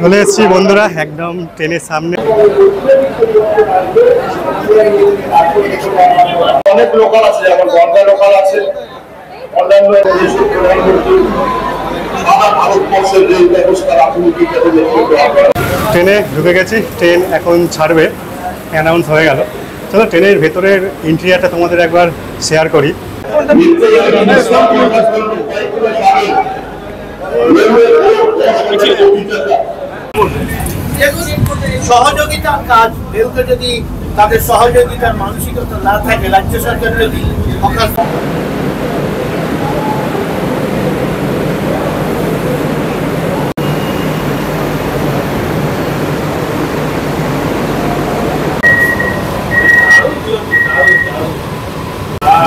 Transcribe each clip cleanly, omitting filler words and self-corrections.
চলে এসেছি বন্ধুরা একদম ট্রেনের সামনে। অনেক লোকাল আছে, যেমন বনগাঁ লোকাল আছে, অন্যান্য ট্রেনে ঢুকে গেছি, ট্রেন এখন ছাড়বে, অ্যানাউন্স হয়ে গেল। চলো ট্রেনের ভেতরের ইন্টেরিয়রটা তোমাদের একবার শেয়ার করি। সহযোগিতার কাজ রেলকে যদি তাদের সহযোগিতার মানসিকতা না থাকে, রাজ্য সরকার যদি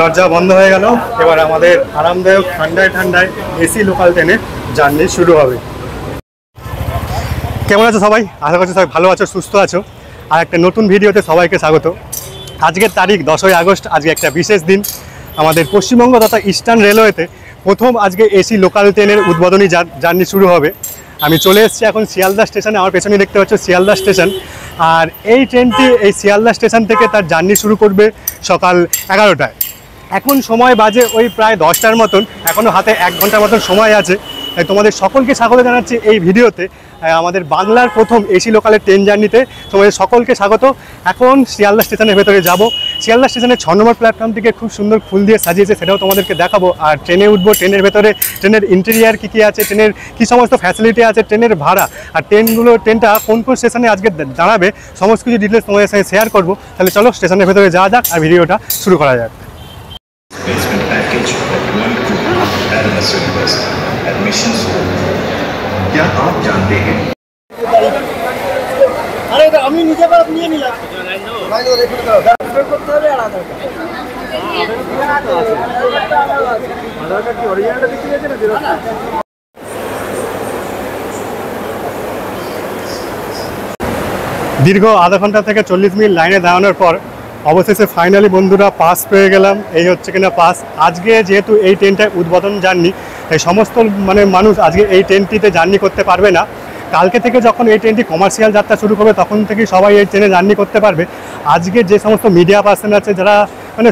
দরজা বন্ধ হয়ে গেল। এবার আমাদের আরামদায়ক ঠান্ডায় ঠান্ডায় এসি লোকাল ট্রেনে জার্নি শুরু হবে। কেমন আছো সবাই? আশা করছি সবাই ভালো আছো, সুস্থ আছো। আর একটা নতুন ভিডিওতে সবাইকে স্বাগত। আজকের তারিখ 10ই আগস্ট। আজকে একটা বিশেষ দিন। আমাদের পশ্চিমবঙ্গ তথা ইস্টার্ন রেলওয়েতে প্রথম আজকে এসি লোকাল ট্রেনের উদ্বোধনী জার্নি শুরু হবে। আমি চলে এসেছি এখন শিয়ালদা স্টেশনে। আমার পেছনে দেখতে পাচ্ছ শিয়ালদা স্টেশন। আর এই ট্রেনটি এই শিয়ালদা স্টেশন থেকে তার জার্নি শুরু করবে সকাল 11টায়। এখন সময় বাজে ওই প্রায় 10টার মতন, এখনও হাতে 1 ঘন্টার মতন সময় আছে। তাই তোমাদের সকলকে স্বাগত জানাচ্ছি এই ভিডিওতে, আমাদের বাংলার প্রথম এসি লোকালের ট্রেন জার্নিতে তোমাদের সকলকে স্বাগত। এখন শিয়ালদা স্টেশনের ভেতরে যাব। শিয়ালদা স্টেশনের 6 নম্বর প্ল্যাটফর্মটিকে খুব সুন্দর ফুল দিয়ে সাজিয়েছে, সেটাও তোমাদেরকে দেখাবো। আর ট্রেনে উঠবো, ট্রেনের ভেতরে ট্রেনের ইন্টেরিয়ার কী আছে, ট্রেনের কী সমস্ত ফ্যাসিলিটি আছে, ট্রেনের ভাড়া আর ট্রেনটা কোন কোন স্টেশনে আজকে দাঁড়াবে, সমস্ত কিছু ডিটেলস তোমাদের সঙ্গে শেয়ার করবো। তাহলে চলো স্টেশনের ভেতরে যাওয়া যাক আর ভিডিওটা শুরু করা যাক। Basement package of 1 crew at a request. Admissions क्या आप जानते हैं? আরে এটা আমি নিজে করে নিয়ে নিলাম। ভাই তো রেকর্ড করো, ট্রান্সফার করতে হবে আর আধার কার্ড। আধার কার্ড কি অরিজিনালটা দিতে আছে না জেরক্স? দীর্ঘ আধা ঘন্টা থেকে 40 মিনিট লাইনে দাঁড়ানোর পর অবশেষে ফাইনালি বন্ধুরা পাস পেয়ে গেলাম। এই হচ্ছে কিনা পাস। আজকে যেহেতু এই ট্রেনটায় উদ্বোধন জার্নি, এই সমস্ত মানুষ আজকে এই ট্রেনটিতে জার্নি করতে পারবে না। কালকে থেকে যখন এই ট্রেনটি কমার্শিয়াল যাত্রা শুরু করবে তখন থেকেই সবাই এই ট্রেনে জার্নি করতে পারবে। আজকে যে সমস্ত মিডিয়া পার্সন আছে, যারা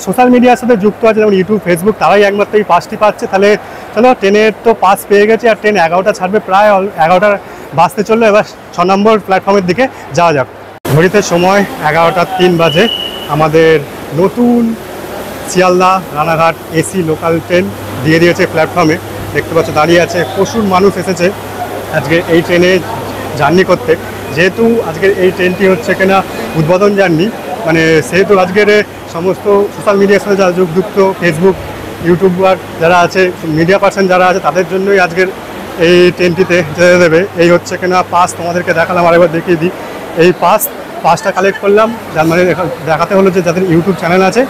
সোশ্যাল মিডিয়ার সাথে যুক্ত আছে, যেমন ইউটিউব, ফেসবুক, তারাই একমাত্র এই পাসটি পাচ্ছে। তাহলে চলো ট্রেনের তো পাস পেয়ে গেছে। আর ট্রেন 11টা ছাড়বে, প্রায় 11টা বাজতে চললো। এবার 6 নম্বর প্ল্যাটফর্মের দিকে যাওয়া যাক। ঘড়িতে সময় 11:03 বাজে। আমাদের নতুন Sealdah Ranaghat AC local train দিয়ে দিয়েছে প্ল্যাটফর্মে। দেখতে পাচ্ছ দাঁড়িয়ে আছে, প্রচুর মানুষ এসেছে আজকে এই ট্রেনে জার্নি করতে। যেহেতু আজকের এই ট্রেনটি হচ্ছে কিনা উদ্বোধন জার্নি, সেহেতু আজকের সমস্ত সোশ্যাল মিডিয়ার সাথে যারা যুক্ত, ফেসবুক, ইউটিউবার যারা আছে, মিডিয়া পার্সন যারা আছে, তাদের জন্যই আজকের এই ট্রেনটিতে যেতে দেবে। এই হচ্ছে কিনা পাস, তোমাদেরকে দেখালাম, আরেকবার দেখিয়ে দিই। এই পাসটা কালেক্ট করলাম, যার দেখাতে হলো যে যাদের ইউটিউব চ্যানেল আছে,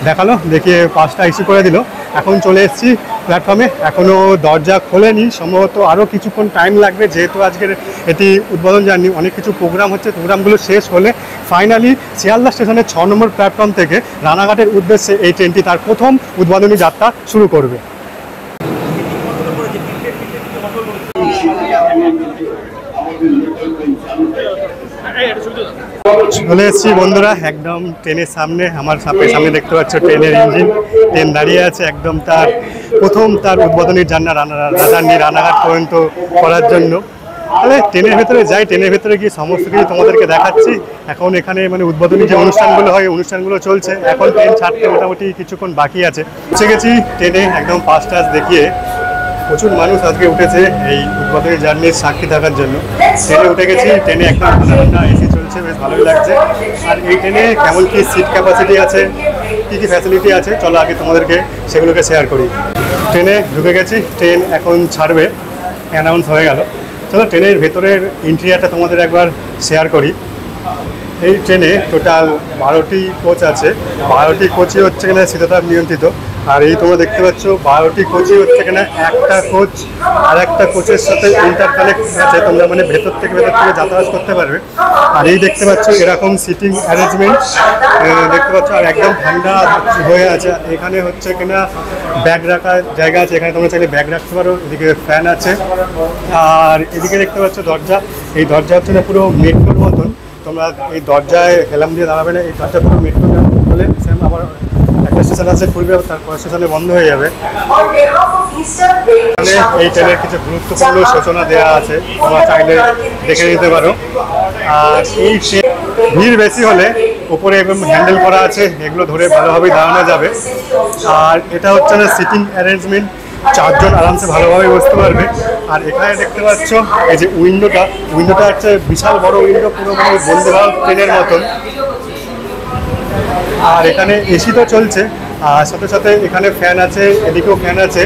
দেখালো, দেখিয়ে পাসটা ইস্যু করে দিল। এখন চলে এসেছি প্ল্যাটফর্মে। এখনও দরজা খোলেনি, সম্ভবত আরও কিছুক্ষণ টাইম লাগবে। যেহেতু আজকের এটি উদ্বোধন জার্নি, অনেক কিছু প্রোগ্রাম হচ্ছে। প্রোগ্রামগুলো শেষ হলে ফাইনালি শিয়ালদা স্টেশনের 6 নম্বর প্ল্যাটফর্ম থেকে রানাঘাটের উদ্দেশ্যে এই ট্রেনটি তার প্রথম উদ্বোধনী যাত্রা শুরু করবে। চলে এসেছি বন্ধুরা একদম ট্রেনের সামনে। আমার সামনে দেখতে পাচ্ছ ট্রেনের ইঞ্জিন। ট্রেন দাঁড়িয়ে আছে একদম তার প্রথম উদ্বোধনী জার্নি রানাঘাট পর্যন্ত করার জন্য। তাহলে ট্রেনের ভেতরে যাই, ট্রেনের ভেতরে গিয়ে সমস্ত কিছু তোমাদেরকে দেখাচ্ছি। এখন এখানে উদ্বোধনী যে অনুষ্ঠানগুলো হয়, অনুষ্ঠানগুলো চলছে। এখন ট্রেন ছাড়তে মোটামুটি কিছুক্ষণ বাকি আছে। পৌঁছে গেছি ট্রেনে একদম পাস টাস দেখিয়ে। প্রচুর মানুষ আজকে উঠেছে এই উদ্বোধনী জার্নির সাক্ষী থাকার জন্য। ট্রেনে উঠে গেছি, ট্রেনে একদম ঠান্ডা এসি চলছে, বেশ ভালোই লাগছে। আর এই ট্রেনে কেমন কী সিট ক্যাপাসিটি আছে, কী কী ফ্যাসিলিটি আছে, চলো আগে তোমাদেরকে সেগুলোকে শেয়ার করি। ট্রেনে ঢুকে গেছি, ট্রেন এখন ছাড়বে, অ্যানাউন্স হয়ে গেল। চলো ট্রেনের ভেতরের ইন্টেরিয়ারটা তোমাদের একবার শেয়ার করি। এই ট্রেনে টোটাল 12টি কোচ আছে। 12টি কোচই হচ্ছে কিনা শীতাতাপ নিয়ন্ত্রিত। আর এই তোমরা দেখতে পাচ্ছ 12টি কোচই হচ্ছে এখানে, একটা কোচ আর একটা কোচের সাথে ইন্টারকানেক্ট আছে, তোমরা মানে ভেতর থেকে যাতায়াত করতে পারবে। আর এই দেখতে পাচ্ছ এরকম সিটিং অ্যারেঞ্জমেন্ট দেখতে পাচ্ছ, আর একদম ঠান্ডা হয়ে আছে। এখানে হচ্ছে কিনা ব্যাগ রাখার জায়গা আছে, এখানে তোমরা চাইলে ব্যাগ রাখতে পারো। এদিকে ফ্যান আছে, আর এদিকে দেখতে পাচ্ছ দরজা। এই দরজা হচ্ছে না পুরো মেট্রোর মতন, তোমরা এই দরজায় হেলাম দিয়ে দাঁড়াবে না, এই দরজা পুরো মেট্রো বলে সেম। আবার একটা স্টেশন আছে খুলবে, তারপর স্টেশনে বন্ধ হয়ে যাবে। এই ট্রেনের কিছু গুরুত্বপূর্ণ সূচনা দেওয়া আছে, তোমরা চাইলে দেখে নিতে পারো। আর এই ভিড় বেশি হলে উপরে এবং হ্যান্ডেল করা আছে, এগুলো ধরে ভালোভাবেই দাঁড়ানো যাবে। আর এটা হচ্ছে না সিটিং অ্যারেঞ্জমেন্ট, 4 জন আরামসে ভালোভাবে বসতে পারবে। আর এখানে দেখতে পাচ্ছ এই যে উইন্ডোটা হচ্ছে বিশাল বড় উইন্ডো, পুরো মানে বন্দে ভারত ট্রেনের মতন। আর এখানে এসি তো চলছে, আর সাথে সাথে এখানে ফ্যান আছে, এদিকেও ফ্যান আছে,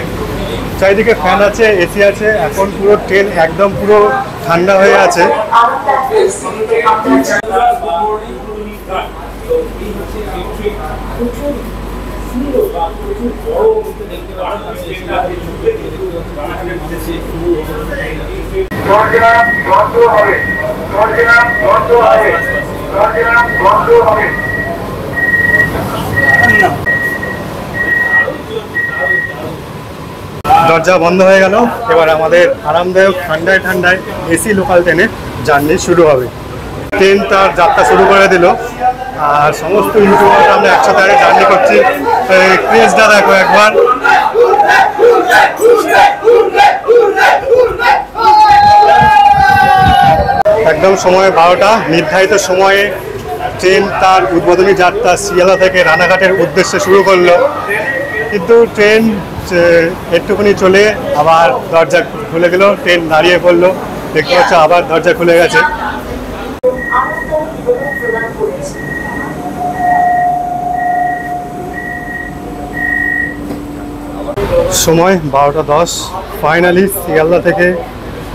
চারিদিকে ফ্যান আছে, এসি আছে। এখন পুরো ট্রেন একদম পুরো ঠান্ডা হয়ে আছে। দরজা বন্ধ হয়ে গেল, এবার আমাদের আরামদায়ক ঠান্ডায় ঠান্ডায় এসি লোকাল ট্রেনে জার্নি শুরু হবে। ট্রেন তার যাত্রা শুরু করে দিল, আর সমস্ত ইউটিউবার আমরা একসাথে জার্নি করছি। ক্রেজটা দেখো একবার। একদম সময় 12টা, নির্ধারিত সময়ে ট্রেন তার উদ্বোধনী যাত্রা শিয়ালদা থেকে রানাঘাটের উদ্দেশ্যে শুরু করলো। কিন্তু ট্রেন একটুখানি চলে আবার দরজা খুলে গেল, ট্রেন দাঁড়িয়ে পড়লো। দেখতে পাচ্ছ আবার দরজা খুলে গেছে। সময় 12টা 10। ফাইনালি শিয়ালদা থেকে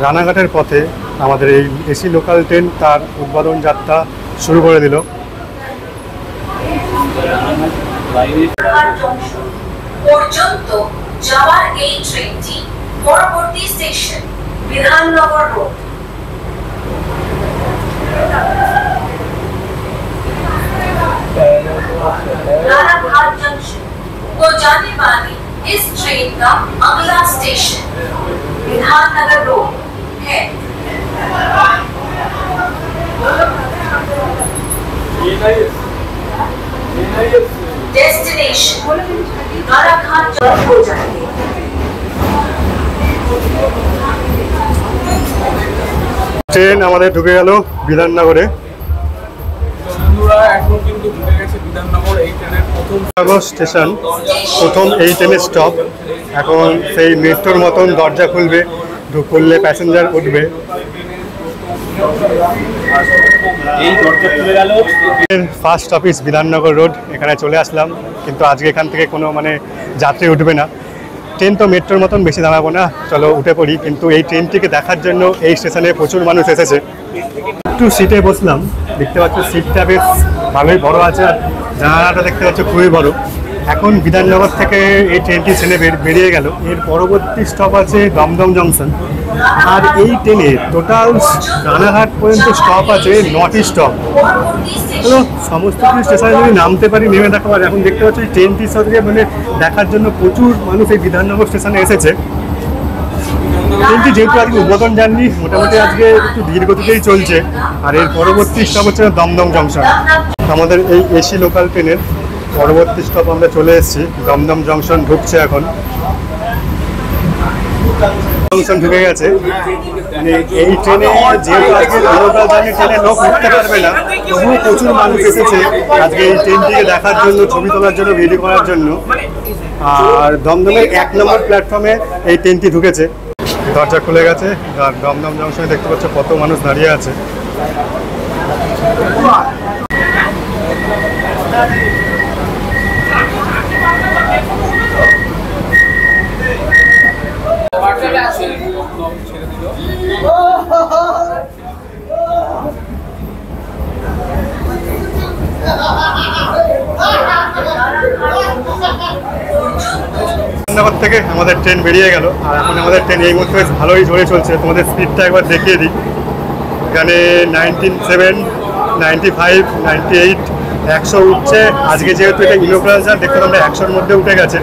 রানাঘাটের পথে আমাদের এই এসি লোকাল ট্রেন তার উদ্বোধন যাত্রা শুরু করে দিল। পর্যন্ত যাওয়ার এই ট্রেনটি পরবর্তী station Bidhannagar road. Ranaghat junction को जाने वाली इस ट्रेन का अगला स्टेशन विधाननगर रोड है। डेस्टिनेशन रानाघाट जंक्शन हो जाएंगे। ট্রেন আমাদের ঢুকে গেল বিধাননগরে। স্টেশন প্রথম এই ট্রেনের স্টপ। এখন সেই মেট্রোর মতন দরজা খুলবে, খুললে প্যাসেঞ্জার উঠবে। ফার্স্ট অফিস বিধাননগর রোড, এখানে চলে আসলাম। কিন্তু আজকে এখান থেকে কোনো মানে যাত্রী উঠবে না। ট্রেন তো মেট্রোর মতন বেশি দাঁড়াবো না, চলো উঠে পড়ি। কিন্তু এই ট্রেনটিকে দেখার জন্য এই স্টেশনে প্রচুর মানুষ এসেছে। একটু সিটে বসলাম, দেখতে পাচ্ছ সিটটা বেশ ভালোই বড় আছে, আর জানালাটা দেখতে পাচ্ছ খুবই বড়। এখন বিধাননগর থেকে এই ট্রেনটি ছেড়ে বেরিয়ে গেল। এর পরবর্তী স্টপ আছে দমদম জংশন। আর এই ট্রেনে টোটাল রানাঘাট পর্যন্ত স্টপ আছে 9টি স্টপ। হলো সমস্ত কিছু স্টেশনে যদি নামতে পারি, নেমে দেখা পারি। এখন দেখতে পাচ্ছি ট্রেনটির সাথে মানে দেখার জন্য প্রচুর মানুষ এই বিধাননগর স্টেশনে এসেছে। ট্রেনটি যেহেতু আজকে উদ্বোধন জার্নি, মোটামুটি আজকে একটু ধীর গতিতেই চলছে। আর এর পরবর্তী স্টপ হচ্ছে দমদম জংশন। আমাদের এই এসি লোকাল ট্রেনের পরবর্তী স্টপ আমরা চলে এসেছি, দমদম জংশন ঢুকছে। এখন জংশন ঢুকে গেছে। মানে এই ট্রেনে যেহেতু আজকে লোকাল জার্নি ট্রেনে লোক উঠতে পারবে না, তবুও প্রচুর মানুষ এসেছে আজকে এই ট্রেনটিকে দেখার জন্য, ছবি তোলার জন্য, ভিডিও করার জন্য। আর দমদমের 1 নম্বর প্ল্যাটফর্মে এই ট্রেনটি ঢুকেছে। দরজা খুলে গেছে, আর দমদম জংশনে দেখতে পাচ্ছ কত মানুষ দাঁড়িয়ে আছে। থেকে আমাদের ট্রেন বেরিয়ে গেল, আর এখন আমাদের ট্রেন এই মুহূর্তে বেশ ভালোই জোরে চলছে। তোমাদের স্পিডটা একবার দেখিয়ে দিই। এখানে 97, 95, 98, 100 উঠছে। আজকে যেহেতু এটা ইনোগ্রাল দেখতে আমরা 100-র মধ্যে উঠে গেছে।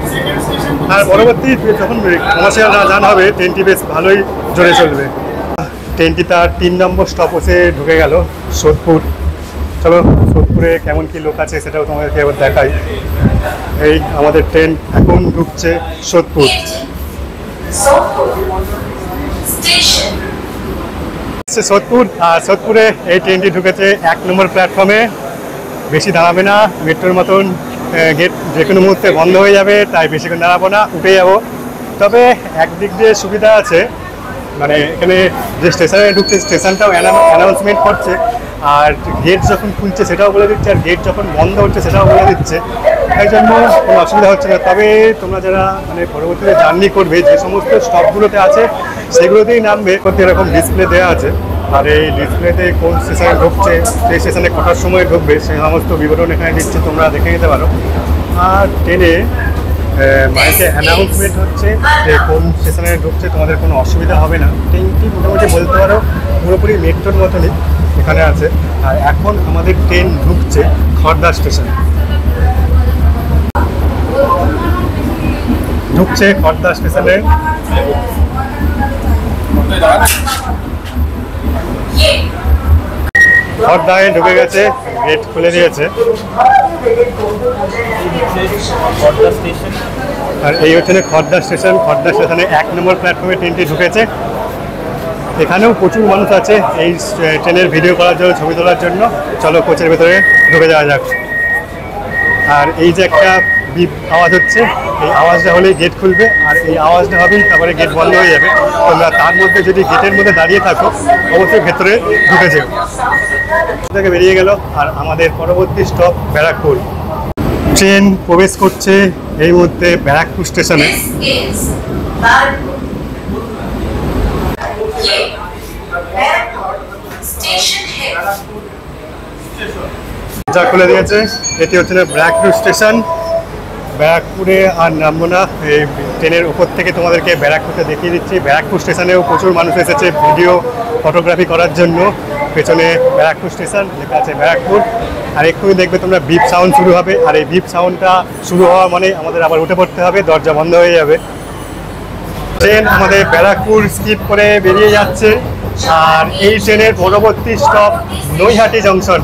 আর পরবর্তী যখন কমার্শিয়াল রান হবে ট্রেনটি বেশ ভালোই জোরে চলবে। ট্রেনটি তার 3 নম্বর স্টপেজে ঢুকে গেল, সোদপুর। চলো সোদপুরে কেমন কি লোক আছে সেটাও তোমাদেরকে এবার দেখাই। এই আমাদের ট্রেন এখন ঢুকছে সোদপুর स्टेशन। সোদপুর। আর সোদপুরে এই ট্রেনটি ঢুকেছে 1 নম্বর প্ল্যাটফর্মে। বেশি দাঁড়াবে না, মেট্রোর মতন গেট যে কোনো মুহূর্তে বন্ধ হয়ে যাবে, তাই বেশিক্ষণ দাঁড়াবো না, উঠে যাবো। তবে একদিক দিয়ে সুবিধা আছে, মানে এখানে যে স্টেশনে ঢুকছে স্টেশনটাও অ্যানাউন্সমেন্ট করছে, আর গেট যখন খুলছে সেটাও বলে দিচ্ছে, আর গেট যখন বন্ধ হচ্ছে সেটাও বলে দিচ্ছে। এই জন্য কোনো অসুবিধা হচ্ছে না। তবে তোমরা যারা মানে পরবর্তীতে জার্নি করবে, যে সমস্ত স্টপগুলোতে আছে সেগুলোতেই নামবে, করতে এরকম ডিসপ্লে দেওয়া আছে। আর এই ডিসপ্লেতে কোন স্টেশনে ঢুকছে, সেই স্টেশনে কটার সময় ঢুকবে, সেই সমস্ত বিবরণ এখানে দিচ্ছে, তোমরা দেখে নিতে পারো। আর ট্রেনে মাইকে অ্যানাউন্সমেন্ট হচ্ছে যে কোন স্টেশনে ঢুকছে, তোমাদের কোনো অসুবিধা হবে না। ট্রেনটি মোটামুটি বলতে পারো পুরোপুরি মেট্রোর মতনই এখানে আছে। আর এখন আমাদের ট্রেন ঢুকছে খড়দা স্টেশনে, ঢুকছে খড়দা স্টেশনে। খড়দায় ঢুকে গেছে, গেট খুলে দিয়েছে। আর এই হচ্ছে খড়দা স্টেশন। খড়দা স্টেশনে 1 নম্বর প্ল্যাটফর্মে ট্রেনটি ঢুকেছে। এখানেও প্রচুর মানুষ আছে এই ট্রেনের ভিডিও করার জন্য, ছবি তোলার জন্য। চলো কোচের ভেতরে ঢুকে যাওয়া যাক। আর এই যে একটা বিপ আওয়াজ হচ্ছে, এই আওয়াজটা হলেই গেট খুলবে, আর এই আওয়াজটা হবেই তারপরে গেট বন্ধ হয়ে যাবে। তোমরা তার মধ্যে যদি গেটের মধ্যে দাঁড়িয়ে থাকো অবশ্যই ভেতরে ঢুকে যাও। থেকে বেরিয়ে গেল, আর আমাদের পরবর্তী স্টপ ব্যারাকপুর। ট্রেন প্রবেশ করছে এই মুহূর্তে ব্যারাকপুর স্টেশনে। যা খুলে দিয়েছে, এটি হচ্ছে ব্যারাকপুর স্টেশন। ব্যারাকপুরে আর নামবো না, এই ট্রেনের উপর থেকে তোমাদেরকে ব্যারাকপুরটা দেখিয়ে দিচ্ছি। ব্যারাকপুর স্টেশনেও প্রচুর মানুষ এসেছে ভিডিও ফটোগ্রাফি করার জন্য। পেছনে ব্যারাকপুর স্টেশন লেখা আছে ব্যারাকপুর। আর এক্ষুনি দেখবে তোমরা বিপ সাউন্ড শুরু হবে, আর এই বিপ সাউন্ডটা শুরু হওয়া মানে আমাদের আবার উঠে পড়তে হবে, দরজা বন্ধ হয়ে যাবে। ট্রেন আমাদের ব্যারাকপুর স্কিপ করে বেরিয়ে যাচ্ছে, আর এই ট্রেনের পরবর্তী স্টপ নৈহাটি জংশন।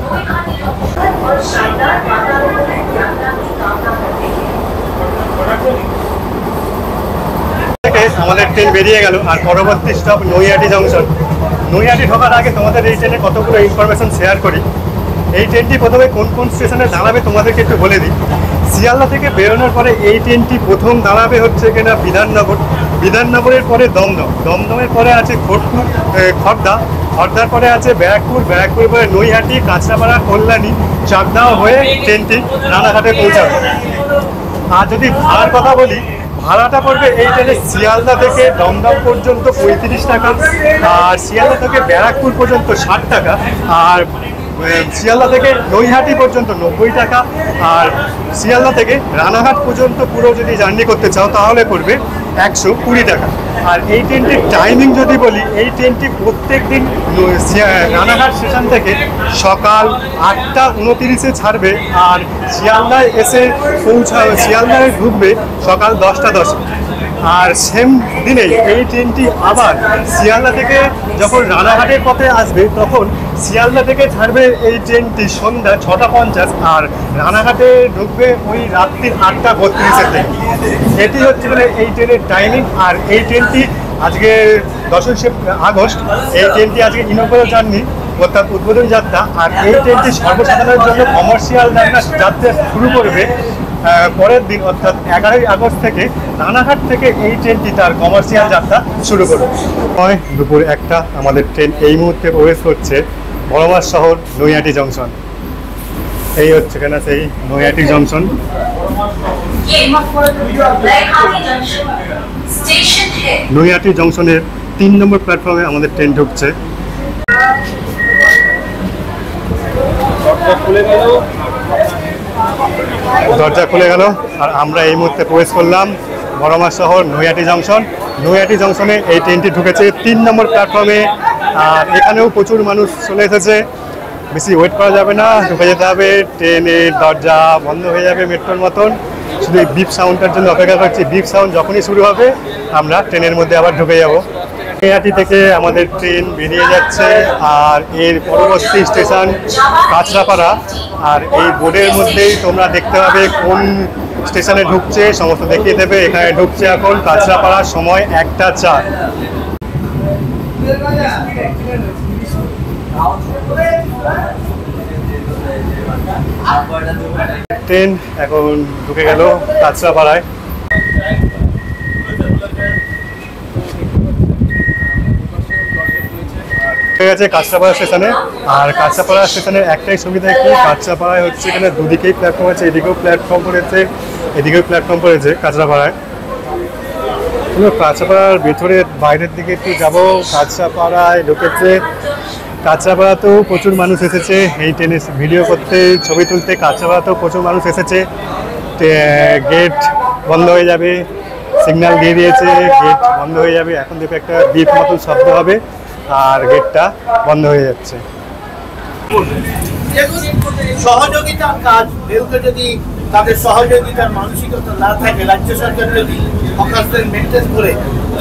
আমাদের ট্রেন বেরিয়ে গেল, আর পরবর্তী স্টপ নৈহাটি জংশন। নৈহাটি ঢোকার আগে তোমাদের এই ট্রেনের কতগুলো ইনফরমেশন শেয়ার করি। এই ট্রেনটি প্রথমে কোন কোন স্টেশনে দাঁড়াবে তোমাদেরকে একটু বলে দিই। শিয়ালদা থেকে বেরোনোর পরে এই ট্রেনটি প্রথম দাঁড়াবে হচ্ছে কিনা বিধাননগর। বিধাননগরের পরে দমদম, দমদমের পরে আছে খড়দা, খড়দার পরে আছে ব্যারাকপুর, ব্যারাকপুরের পরে নৈহাটি, কাঁচরাপাড়া, কল্যাণী, চাকদাহ হয়ে ট্রেনটি রানাঘাটে পৌঁছাবে। আর যদি ভাড়ার কথা বলি, ভাড়াটা পড়বে এই ট্রেনে শিয়ালদা থেকে দমদম পর্যন্ত 35 টাকা, আর শিয়ালদা থেকে ব্যারাকপুর পর্যন্ত 60 টাকা, আর শিয়ালদা থেকে নৈহাটি পর্যন্ত 90 টাকা, আর শিয়ালদা থেকে রানাঘাট পর্যন্ত পুরো যদি জার্নি করতে চাও তাহলে পড়বে 120 টাকা। আর এই ট্রেনটির টাইমিং যদি বলি, এই ট্রেনটি প্রত্যেক দিন রানাঘাট স্টেশন থেকে সকাল 8:29 ছাড়বে, আর শিয়ালদায় এসে শিয়ালদায় ঢুকবে সকাল 10:10। আর সেম দিনে এই ট্রেনটি আবার শিয়ালদা থেকে যখন রানাঘাটের পথে আসবে তখন শিয়ালদা থেকে ছাড়বে এই ট্রেনটি সন্ধ্যা 6:50, আর রানাঘাটে ঢুকবে ওই রাত্রি 8:32-এ। এটি হচ্ছে মানে এই ট্রেনের টাইমিং। আর এই ট্রেনটি আজকে 10ই আগস্ট, এই ট্রেনটি আজকে ইনোগ্রাল জার্নি অর্থাৎ উদ্বোধনী যাত্রা। আর এই ট্রেনটি সর্বসাধারণের জন্য কমার্শিয়াল যাত্রা শুরু করবে পরের দিন অর্থাৎ 11ই আগস্ট থেকে। রানাঘাট থেকে এই ট্রেনটি তার কমার্শিয়াল যাত্রা শুরু করবে। দুপুর 1টা আমাদের ট্রেন এই মুহূর্তে প্রবেশ করছে বড়মাছ শহর নৈহাটি জংশন। এই হচ্ছে কেনা সেই নৈহাটি জংশন। নৈহাটি জংশনের 3 নম্বর প্ল্যাটফর্মে আমাদের ট্রেন ঢুকছে। দরজা খুলে গেল, আর আমরা এই মুহূর্তে প্রবেশ করলাম বড়মা শহর নৈহাটি জংশন। নৈহাটি জংশনে এই ট্রেনটি ঢুকেছে 3 নম্বর প্ল্যাটফর্মে। আর এখানেও প্রচুর মানুষ চলে এসেছে, বেশি ওয়েট করা যাবে না, ঢুকে যেতে হবে। ট্রেনের দরজা বন্ধ হয়ে যাবে মেট্রোর মতন, শুধু এই বিপ সাউন্ডটার জন্য অপেক্ষা করছি। বিপ সাউন্ড যখনই শুরু হবে আমরা ট্রেনের মধ্যে আবার ঢুকে যাব। নৈহাটি থেকে আমাদের ট্রেন বেরিয়ে যাচ্ছে আর এর পরবর্তী স্টেশন কাঁচরাপাড়া। আর এই বোর্ডের মধ্যেই তোমরা দেখতে পাবে কোন স্টেশনে ঢুকছে, সমস্ত দেখিয়ে দেবে। এখানে ঢুকছে এখন কাঁচরাপাড়া, সময় 1টা 4। ট্রেন এখন ঢুকে গেল কাঁচরাপাড়ায়। ঠিক আছে কাঁচরাপাড়া স্টেশনে। আর কাঁচরাপাড়া স্টেশনের একটাই সুবিধা কি, কাঁচরাপাড়ায় হচ্ছে এখানে দুদিকেই প্ল্যাটফর্ম আছে, এদিকেও প্ল্যাটফর্ম পড়েছে এদিকেও প্ল্যাটফর্ম পড়েছে কাঁচরাপাড়ায়। কাঁচরাপাড়ার ভেতরে বাইরের দিকে একটু যাবো। কাঁচরাপাড়ায় ঢুকেছে, কাঁচরাপাড়াতেও প্রচুর মানুষ এসেছে এই ট্রেনে ভিডিও করতে, ছবি তুলতে। কাঁচরাপাড়াতেও প্রচুর মানুষ এসেছে। গেট বন্ধ হয়ে যাবে, সিগন্যাল দিয়ে দিয়েছে, গেট বন্ধ হয়ে যাবে। এখন দেখে একটা বিপ মতন শব্দ হবে আর গেটটা বন্ধ হয়ে যাচ্ছে। সহযোগিতার কাজ, রেলকে যদি তাদের সহযোগিতার মানসিকতা না থাকে, রাজ্য সরকার যদি হকারদের মেনটেন করে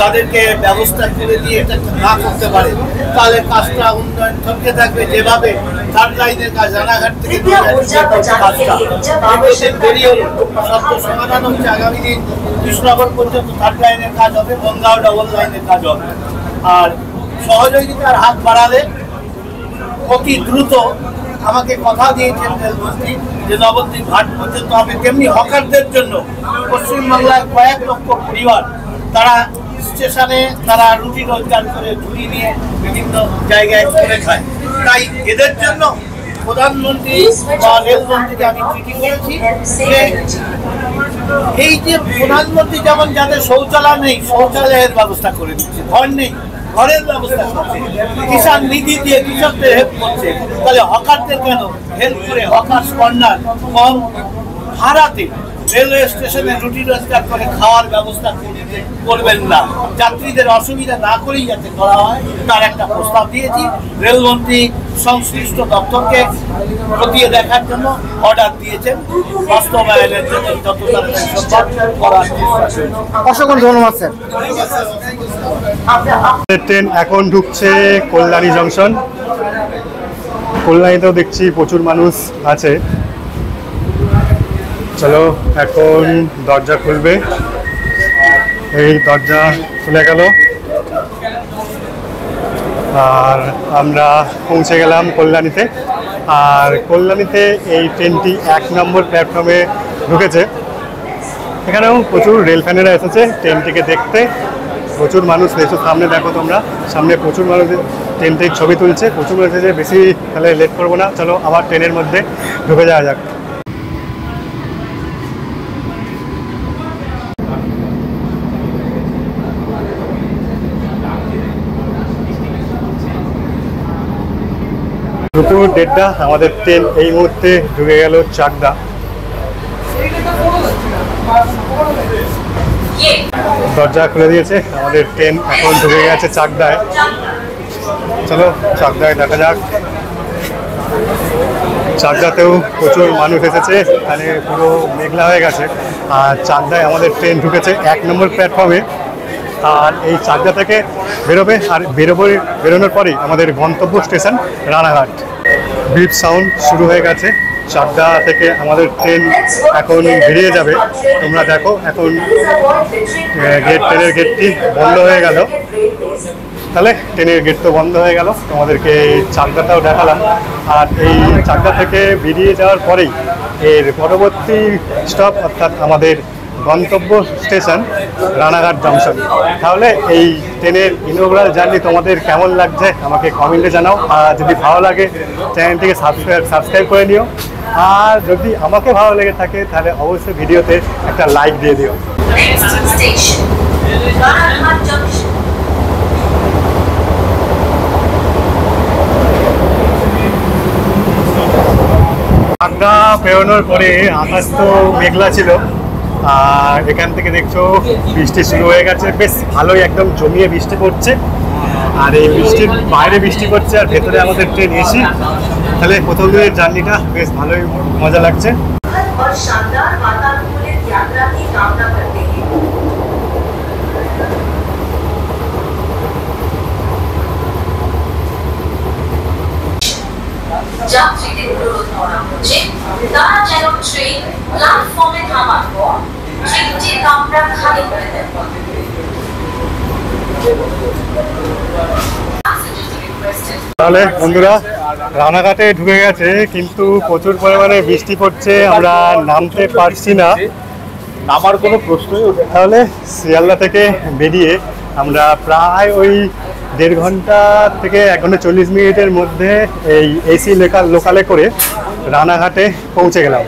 তাদেরকে ব্যবস্থা করে দিয়ে এটা না করতে পারে, তাহলে কাজটা উন্নয়ন থমকে থাকবে। যেভাবে থার্ড লাইনের কাজ রানাঘাট থেকে শব্দ সমাধান হচ্ছে, আগামী দিন কৃষ্ণনগর পর্যন্ত থার্ড লাইনের কাজ হবে, বনগাঁও ডাবল লাইনের কাজ হবে। আর সহযোগিতার হাত বাড়ালে অতি দ্রুত আমাকে কথা দিয়েছেন রেলমন্ত্রী যে নবদ্বীপ ঘাট পর্যন্ত হবে। তেমনি হকারদের জন্য পশ্চিমবাংলায় কয়েক লক্ষ পরিবার তারা স্টেশনে তারা রুটি রোজগার করে ঝুড়ি নিয়ে বিভিন্ন জায়গায় করে খায়। তাই এদের জন্য প্রধানমন্ত্রী বা রেলমন্ত্রীকে আমি চিঠি করেছি যে এই যে প্রধানমন্ত্রী যেমন যাদের শৌচালয় নেই শৌচালয়ের ব্যবস্থা করে দিচ্ছে, ঘর নেই ঘরের ব্যবস্থা করছে, কিষাণ নিধি দিয়ে কৃষকদের হেল্প করছে, তাহলে হকারদের কেন হেল্প করে হকার কর্নার কম ভাড়াতে রেলওয়ে স্টেশনে রুটি রোজগার করে খাওয়ার ব্যবস্থা করবেন না, যাত্রীদের অসুবিধা না করেই যাতে করা হয় তার একটা প্রস্তাব দিয়েছি। রেলমন্ত্রী সংশ্লিষ্ট দপ্তরকে খতিয়ে দেখার জন্য অর্ডার দিয়েছেন, বাস্তবায়নের জন্য যত তাড়াতাড়ি সম্ভব করার চেষ্টা। অসংখ্য ধন্যবাদ স্যার। ট্রেন এখন ঢুকছে কল্যাণী জংশন। কল্যাণীতেও দেখছি প্রচুর মানুষ আছে। চলো এখন দরজা খুলবে, এই দরজা খুলে গেল আর আমরা পৌঁছে গেলাম কল্যাণীতে। আর কল্যাণীতে এই ট্রেনটি 1 নম্বর প্ল্যাটফর্মে ঢুকেছে। এখানেও প্রচুর রেল ফ্যানেরা এসেছে ট্রেনটিকে দেখতে, প্রচুর মানুষ এসে সামনে দেখো তোমরা, সামনে প্রচুর মানুষ ট্রেনটির ছবি তুলছে, প্রচুর মানুষ এসেছে। বেশি তাহলে লেট করবো না, চলো আবার ট্রেনের মধ্যে ঢুকে যাওয়া যাক। দুপুর 1:30 আমাদের ট্রেন এই মুহূর্তে ঢুকে গেল চাকদা। দরজা খুলে দিয়েছে, আমাদের ট্রেন এখন ঢুকে গেছে চাকদায়। চলো চাকদায় দেখা যাক। চাকদাতেও প্রচুর মানুষ এসেছে, এখানে পুরো মেঘলা হয়ে গেছে। আর চাকদায় আমাদের ট্রেন ঢুকেছে 1 নম্বর প্ল্যাটফর্মে। আর এই চাকদা থেকে বেরোবে, আর বেরোনোর পরেই আমাদের গন্তব্য স্টেশন রানাঘাট। বিপ সাউন্ড শুরু হয়ে গেছে, চাকদা থেকে আমাদের ট্রেন এখন বেরিয়ে যাবে। তোমরা দেখো এখন ট্রেনের গেটটি বন্ধ হয়ে গেল। তাহলে ট্রেনের গেট তো বন্ধ হয়ে গেল, তোমাদেরকে চাকদাটাও দেখালাম। আর এই চাকদা থেকে বেরিয়ে যাওয়ার পরেই এর পরবর্তী স্টপ অর্থাৎ আমাদের গন্তব্য স্টেশন রানাঘাট জংশন। তাহলে এই ট্রেনের ইনঅগ্রাল জার্নি তোমাদের কেমন লাগছে আমাকে কমেন্টে জানাও। আর যদি ভালো লাগে চ্যানেলটিকে সাবস্ক্রাইব করে নিও। আর যদি আমাকে ভালো লেগে থাকে তাহলে অবশ্যই ভিডিওতে একটা লাইক দিয়ে দিও। Next station, Ranaghat Junction. Chakdah পেরোনোর পরে আকাশ তো মেঘলা ছিল, আর এখান থেকে দেখছো বৃষ্টি শুরু হয়ে গেছে, বেশ ভালোই একদম জমিয়ে বৃষ্টি পড়ছে। আর এই বৃষ্টির বাইরে বৃষ্টি পড়ছে আর ভেতরে আমাদের ট্রেন এসি। তাহলে প্রথম দিনের জার্নিটা বেশ ভালোই মজা লাগছে। और शानदार वातानुकूलित यात्रा की कामना करते हैं। যাত্রীদের অনুরোধ করা হচ্ছে তারা যেন ট্রেন প্ল্যাটফর্মে থামার পর ট্রেনটির কামরা খালি করে দেন। তাহলে বন্ধুরা রানাঘাটে ঢুকে গেছে, কিন্তু প্রচুর পরিমাণে বৃষ্টি পড়ছে, আমরা নামতে পারছি না, নামার কোনো প্রশ্নই ওঠে না। তাহলে শিয়ালদা থেকে বেরিয়ে আমরা প্রায় ওই 1.5 ঘন্টা থেকে 1 ঘন্টা 40 মিনিটের মধ্যে এই এসি লোকালে করে রানাঘাটে পৌঁছে গেলাম।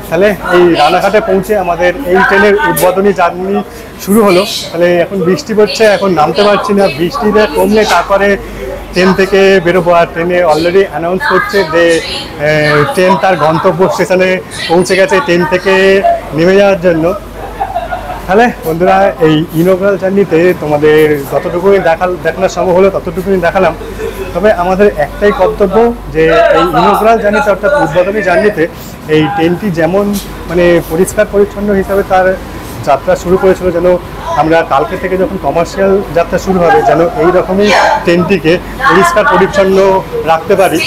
তাহলে এই রানাঘাটে পৌঁছে আমাদের এই ট্রেনের উদ্বোধনী জার্নি শুরু হলো। তাহলে এখন বৃষ্টি পড়ছে, এখন নামতে পারছি না, বৃষ্টিতে কমলে তারপরে ট্রেন থেকে বেরোবো। আর ট্রেনে অলরেডি অ্যানাউন্স করছে যে ট্রেন তার গন্তব্য স্টেশনে পৌঁছে গেছে, ট্রেন থেকে নেমে যাওয়ার জন্য। তাহলে বন্ধুরা এই ইনোগ্রাল জার্নিতে তোমাদের যতটুকুই দেখানোর সম্ভব হলো ততটুকুই দেখালাম। তবে আমাদের একটাই কর্তব্য যে এই ইনোগ্রাল জার্নিতে অর্থাৎ উদ্বোধনী জার্নিতে এই ট্রেনটি যেমন মানে পরিষ্কার পরিচ্ছন্ন হিসাবে তার যাত্রা শুরু করেছিল, যেন আমরা কালকে থেকে যখন কমার্শিয়াল যাত্রা শুরু হবে যেন এই রকমই ট্রেনটিকে পরিষ্কার পরিচ্ছন্ন রাখতে পারি।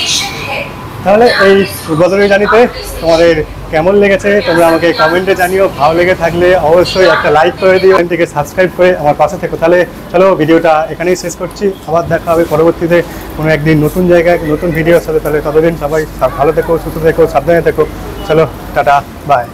তাহলে এই উদ্বোধনী জার্নিতে তোমাদের কেমন লেগেছে তোমরা আমাকে কমেন্টে জানিও। ভালো লেগে থাকলে অবশ্যই একটা লাইক করে দিও, চ্যানেলটিকে সাবস্ক্রাইব করে আমার পাশে থেকো। তাহলে চলো ভিডিওটা এখানেই শেষ করছি, আবার দেখা হবে পরবর্তীতে কোনো একদিন নতুন জায়গায় নতুন ভিডিওর সাথে। তাহলে ততদিন সবাই ভালো থেকো, সুস্থ থেকো, সাবধানে থেকো। চলো টাটা, বাই।